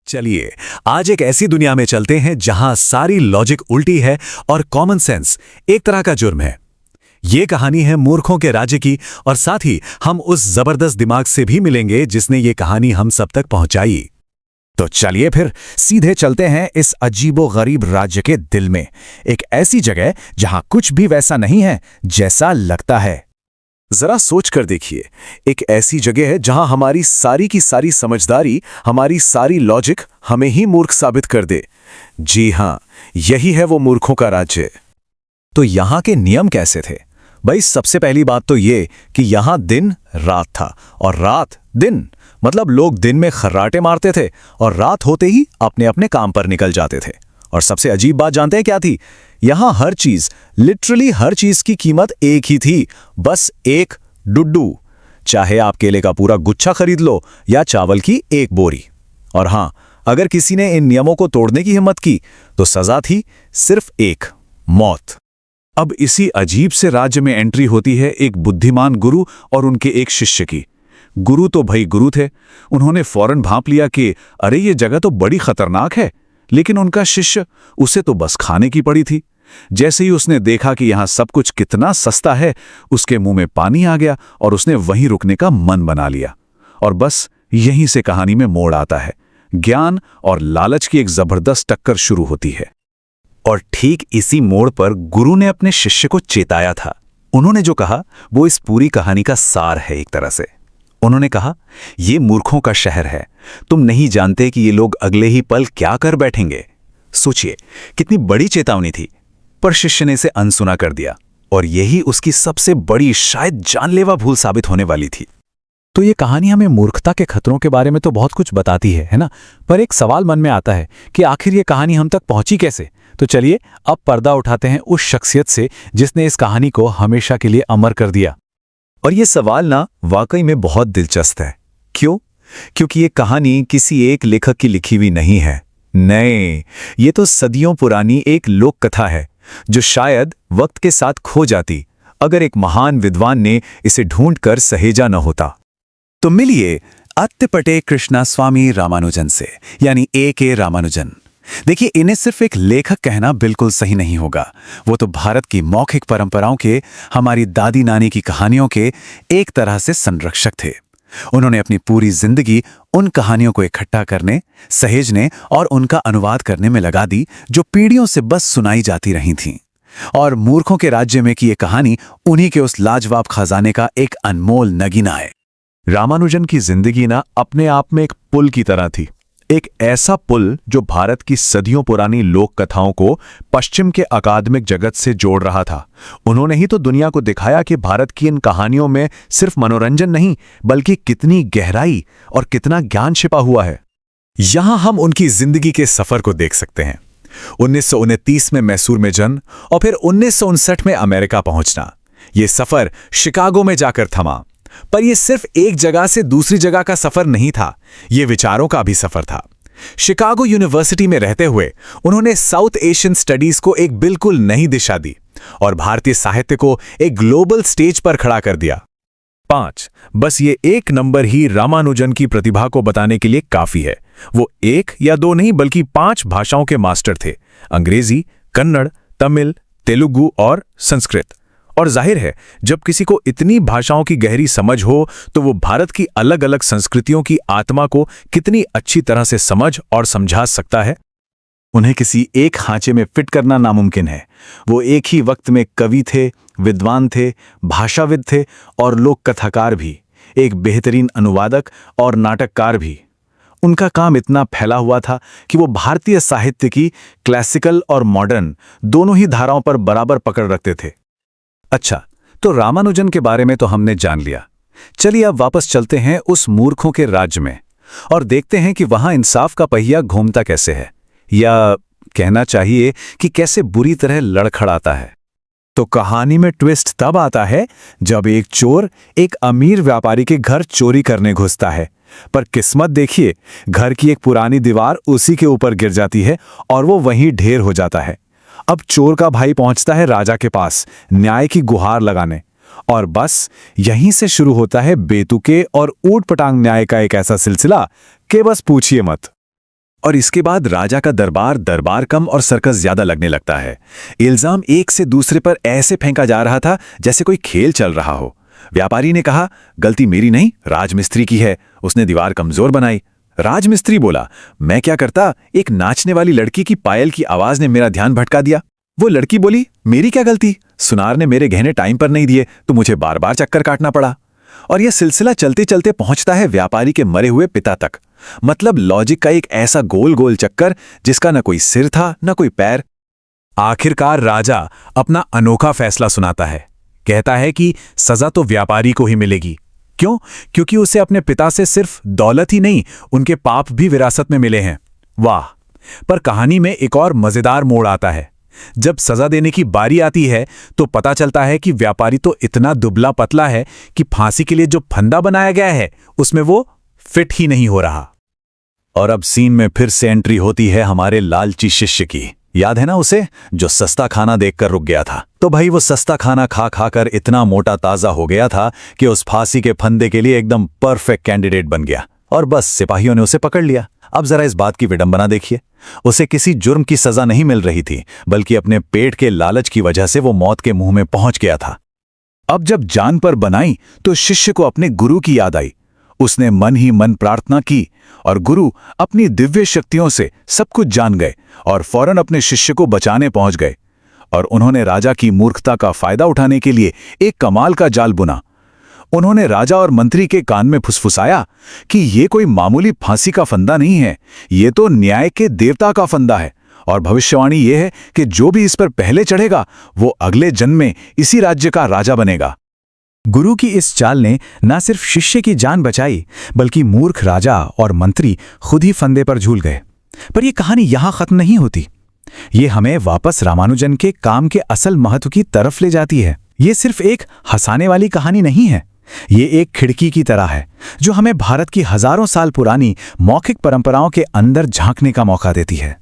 चलिए आज एक ऐसी दुनिया में चलते हैं जहां सारी लॉजिक उल्टी है और कॉमन सेंस एक तरह का जुर्म है। ये कहानी है मूर्खों के राज्य की और साथ ही हम उस जबरदस्त दिमाग से भी मिलेंगे जिसने ये कहानी हम सब तक पहुंचाई। तो चलिए फिर सीधे चलते हैं इस अजीबो-गरीब राज्य के दिल में, एक ऐसी जगह जहां कुछ भी वैसा नहीं है जैसा लगता है। जरा सोच कर देखिए, एक ऐसी जगह है जहां हमारी सारी की सारी समझदारी, हमारी सारी लॉजिक हमें ही मूर्ख साबित कर दे। जी हां, यही है वो मूर्खों का राज्य। तो यहां के नियम कैसे थे? भाई सबसे पहली बात तो ये कि यहां दिन रात था और रात दिन, मतलब लोग दिन में खर्राटे मारते थे और रात होते ही अपने अपने काम पर निकल जाते थे। और सबसे अजीब बात जानते हैं क्या थी? यहां हर चीज, लिटरली हर चीज की कीमत एक ही थी, बस एक डुड्डू। चाहे आप केले का पूरा गुच्छा खरीद लो या चावल की एक बोरी। और हां, अगर किसी ने इन नियमों को तोड़ने की हिम्मत की तो सजा थी सिर्फ एक, मौत। अब इसी अजीब से राज्य में एंट्री होती है एक बुद्धिमान गुरु और उनके एक शिष्य की। गुरु तो भाई गुरु थे, उन्होंने फौरन भांप लिया कि अरे ये जगह तो बड़ी खतरनाक है। लेकिन उनका शिष्य, उसे तो बस खाने की पड़ी थी। जैसे ही उसने देखा कि यहां सब कुछ कितना सस्ता है, उसके मुंह में पानी आ गया और उसने वहीं रुकने का मन बना लिया। और बस यहीं से कहानी में मोड़ आता है। ज्ञान और लालच की एक जबरदस्त टक्कर शुरू होती है। और ठीक इसी मोड़ पर गुरु ने अपने शिष्य को चेताया था। उन्होंने जो कहा वो इस पूरी कहानी का सार है एक तरह से। उन्होंने कहा, ये मूर्खों का शहर है, तुम नहीं जानते कि ये लोग अगले ही पल क्या कर बैठेंगे। सोचिए कितनी बड़ी चेतावनी थी, पर शिष्य ने इसे अनसुना कर दिया और यही उसकी सबसे बड़ी, शायद जानलेवा भूल साबित होने वाली थी। तो ये कहानी हमें मूर्खता के खतरों के बारे में तो बहुत कुछ बताती है ना? पर एक सवाल मन में आता है कि आखिर ये कहानी हम तक पहुंची कैसे? तो चलिए अब पर्दा उठाते हैं उस शख्सियत से जिसने इस कहानी को हमेशा के लिए अमर कर दिया। और ये सवाल ना वाकई में बहुत दिलचस्प है। क्यों? क्योंकि ये कहानी किसी एक लेखक की लिखी हुई नहीं है। नहीं, ये तो सदियों पुरानी एक लोक कथा है जो शायद वक्त के साथ खो जाती अगर एक महान विद्वान ने इसे ढूंढकर सहेजा न होता। तो मिलिए अत्तेपट्टे कृष्णास्वामी रामानुजन से, यानी A.K. रामानुजन। देखिए, इन्हें सिर्फ एक लेखक कहना बिल्कुल सही नहीं होगा। वो तो भारत की मौखिक परंपराओं के, हमारी दादी नानी की कहानियों के एक तरह से संरक्षक थे। उन्होंने अपनी पूरी जिंदगी उन कहानियों को इकट्ठा करने, सहेजने और उनका अनुवाद करने में लगा दी जो पीढ़ियों से बस सुनाई जाती रही थीं। और मूर्खों के राज्य में की ये कहानी उन्हीं के उस लाजवाब खजाने का एक अनमोल नगीना है। रामानुजन की जिंदगी ना अपने आप में एक पुल की तरह थी। एक ऐसा पुल जो भारत की सदियों पुरानी लोक कथाओं को पश्चिम के अकादमिक जगत से जोड़ रहा था। उन्होंने ही तो दुनिया को दिखाया कि भारत की इन कहानियों में सिर्फ मनोरंजन नहीं, बल्कि कितनी गहराई और कितना ज्ञान छिपा हुआ है। यहां हम उनकी जिंदगी के सफर को देख सकते हैं। 1929 में मैसूर में जन्म और फिर 1959 में अमेरिका पहुंचना। ये सफर शिकागो में जाकर थमा। पर यह सिर्फ एक जगह से दूसरी जगह का सफर नहीं था, यह विचारों का भी सफर था। शिकागो यूनिवर्सिटी में रहते हुए उन्होंने साउथ एशियन स्टडीज को एक बिल्कुल नई दिशा दी और भारतीय साहित्य को एक ग्लोबल स्टेज पर खड़ा कर दिया। 5, बस ये एक नंबर ही रामानुजन की प्रतिभा को बताने के लिए काफी है। वो एक या दो नहीं बल्कि 5 भाषाओं के मास्टर थे: अंग्रेजी, कन्नड़, तमिल, तेलुगु और संस्कृत। और जाहिर है, जब किसी को इतनी भाषाओं की गहरी समझ हो तो वो भारत की अलग अलग संस्कृतियों की आत्मा को कितनी अच्छी तरह से समझ और समझा सकता है। उन्हें किसी एक खांचे में फिट करना नामुमकिन है। वो एक ही वक्त में कवि थे, विद्वान थे, भाषाविद थे और लोक कथाकार भी, एक बेहतरीन अनुवादक और नाटककार भी। उनका काम इतना फैला हुआ था कि वो भारतीय साहित्य की क्लासिकल और मॉडर्न दोनों ही धाराओं पर बराबर पकड़ रखते थे। अच्छा, तो रामानुजन के बारे में तो हमने जान लिया। चलिए अब वापस चलते हैं उस मूर्खों के राज्य में और देखते हैं कि वहां इंसाफ का पहिया घूमता कैसे है, या कहना चाहिए कि कैसे बुरी तरह लड़खड़ाता है। तो कहानी में ट्विस्ट तब आता है जब एक चोर एक अमीर व्यापारी के घर चोरी करने घुसता है। पर किस्मत देखिए, घर की एक पुरानी दीवार उसी के ऊपर गिर जाती है और वो वहीं ढेर हो जाता है। अब चोर का भाई पहुंचता है राजा के पास न्याय की गुहार लगाने, और बस यहीं से शुरू होता है बेतुके और ऊट पटांग न्याय का एक ऐसा सिलसिला कि बस पूछिए मत। और इसके बाद राजा का दरबार कम और सर्कस ज्यादा लगने लगता है। इल्जाम एक से दूसरे पर ऐसे फेंका जा रहा था जैसे कोई खेल चल रहा हो। व्यापारी ने कहा, गलती मेरी नहीं, राजमिस्त्री की है, उसने दीवार कमजोर बनाई। राजमिस्त्री बोला, मैं क्या करता, एक नाचने वाली लड़की की पायल की आवाज ने मेरा ध्यान भटका दिया। वो लड़की बोली, मेरी क्या गलती, सुनार ने मेरे गहने टाइम पर नहीं दिए तो मुझे बार बार चक्कर काटना पड़ा। और यह सिलसिला चलते चलते पहुंचता है व्यापारी के मरे हुए पिता तक। मतलब लॉजिक का एक ऐसा गोल गोल चक्कर जिसका न कोई सिर था न कोई पैर। आखिरकार राजा अपना अनोखा फैसला सुनाता है। कहता है कि सजा तो व्यापारी को ही मिलेगी। क्यों? क्योंकि उसे अपने पिता से सिर्फ दौलत ही नहीं, उनके पाप भी विरासत में मिले हैं। वाह! पर कहानी में एक और मजेदार मोड़ आता है। जब सजा देने की बारी आती है तो पता चलता है कि व्यापारी तो इतना दुबला पतला है कि फांसी के लिए जो फंदा बनाया गया है उसमें वो फिट ही नहीं हो रहा। और अब सीन में फिर से एंट्री होती है हमारे लालची शिष्य की। याद है ना उसे, जो सस्ता खाना देखकर रुक गया था? तो भाई वो सस्ता खाना खा खाकर इतना मोटा ताजा हो गया था कि उस फांसी के फंदे के लिए एकदम परफेक्ट कैंडिडेट बन गया। और बस सिपाहियों ने उसे पकड़ लिया। अब जरा इस बात की विडंबना देखिए, उसे किसी जुर्म की सजा नहीं मिल रही थी, बल्कि अपने पेट के लालच की वजह से वो मौत के मुंह में पहुंच गया था। अब जब जान पर बनाई तो शिष्य को अपने गुरु की याद आई। उसने मन ही मन प्रार्थना की और गुरु अपनी दिव्य शक्तियों से सब कुछ जान गए और फौरन अपने शिष्य को बचाने पहुंच गए। और उन्होंने राजा की मूर्खता का फायदा उठाने के लिए एक कमाल का जाल बुना। उन्होंने राजा और मंत्री के कान में फुसफुसाया कि ये कोई मामूली फांसी का फंदा नहीं है, ये तो न्याय के देवता का फंदा है। और भविष्यवाणी ये है कि जो भी इस पर पहले चढ़ेगा वो अगले जन्म में इसी राज्य का राजा बनेगा। गुरु की इस चाल ने न सिर्फ शिष्य की जान बचाई, बल्कि मूर्ख राजा और मंत्री खुद ही फंदे पर झूल गए। पर यह कहानी यहां खत्म नहीं होती। ये हमें वापस रामानुजन के काम के असल महत्व की तरफ ले जाती है। ये सिर्फ एक हंसाने वाली कहानी नहीं है, ये एक खिड़की की तरह है जो हमें भारत की हजारों साल पुरानी मौखिक परंपराओं के अंदर झांकने का मौका देती है।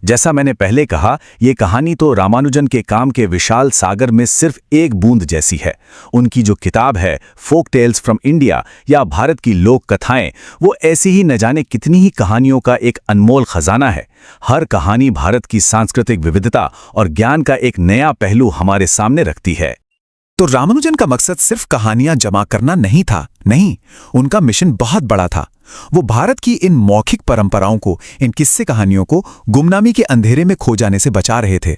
जैसा मैंने पहले कहा, यह कहानी तो रामानुजन के काम के विशाल सागर में सिर्फ एक बूंद जैसी है। उनकी जो किताब है फोक टेल्स फ्रॉम इंडिया या भारत की लोक कथाएं, वो ऐसी ही न जाने कितनी ही कहानियों का एक अनमोल खजाना है। हर कहानी भारत की सांस्कृतिक विविधता और ज्ञान का एक नया पहलू हमारे सामने रखती है। तो रामानुजन का मकसद सिर्फ कहानियां जमा करना नहीं था, नहीं, उनका मिशन बहुत बड़ा था। वो भारत की इन मौखिक परंपराओं को, इन किस्से कहानियों को गुमनामी के अंधेरे में खो जाने से बचा रहे थे।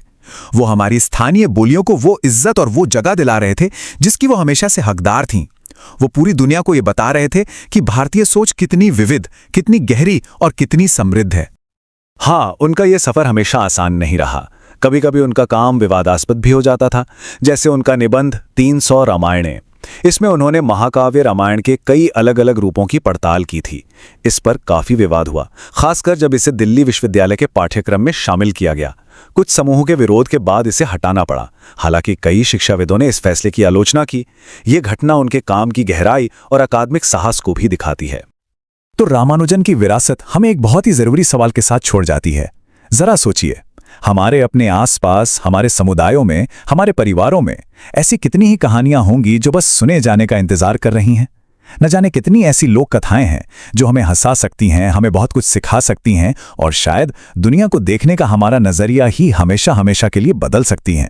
वो हमारी स्थानीय बोलियों को वो इज्जत और वो जगह दिला रहे थे जिसकी वो हमेशा से हकदार थीं। वो पूरी दुनिया को ये बता रहे थे कि भारतीय सोच कितनी विविध, कितनी गहरी और कितनी समृद्ध है। हाँ, उनका ये सफर हमेशा आसान नहीं रहा। कभी कभी उनका काम विवादास्पद भी हो जाता था, जैसे उनका निबंध 300 रामायणें। इसमें उन्होंने महाकाव्य रामायण के कई अलग अलग रूपों की पड़ताल की थी। इस पर काफी विवाद हुआ, खासकर जब इसे दिल्ली विश्वविद्यालय के पाठ्यक्रम में शामिल किया गया। कुछ समूहों के विरोध के बाद इसे हटाना पड़ा। हालांकि कई शिक्षाविदों ने इस फैसले की आलोचना की। ये घटना उनके काम की गहराई और अकादमिक साहस को भी दिखाती है। तो रामानुजन की विरासत हमें एक बहुत ही जरूरी सवाल के साथ छोड़ जाती है। जरा सोचिए, हमारे अपने आसपास, हमारे समुदायों में, हमारे परिवारों में ऐसी कितनी ही कहानियां होंगी जो बस सुने जाने का इंतजार कर रही हैं। न जाने कितनी ऐसी लोक कथाएं हैं जो हमें हंसा सकती हैं, हमें बहुत कुछ सिखा सकती हैं और शायद दुनिया को देखने का हमारा नजरिया ही हमेशा हमेशा के लिए बदल सकती हैं।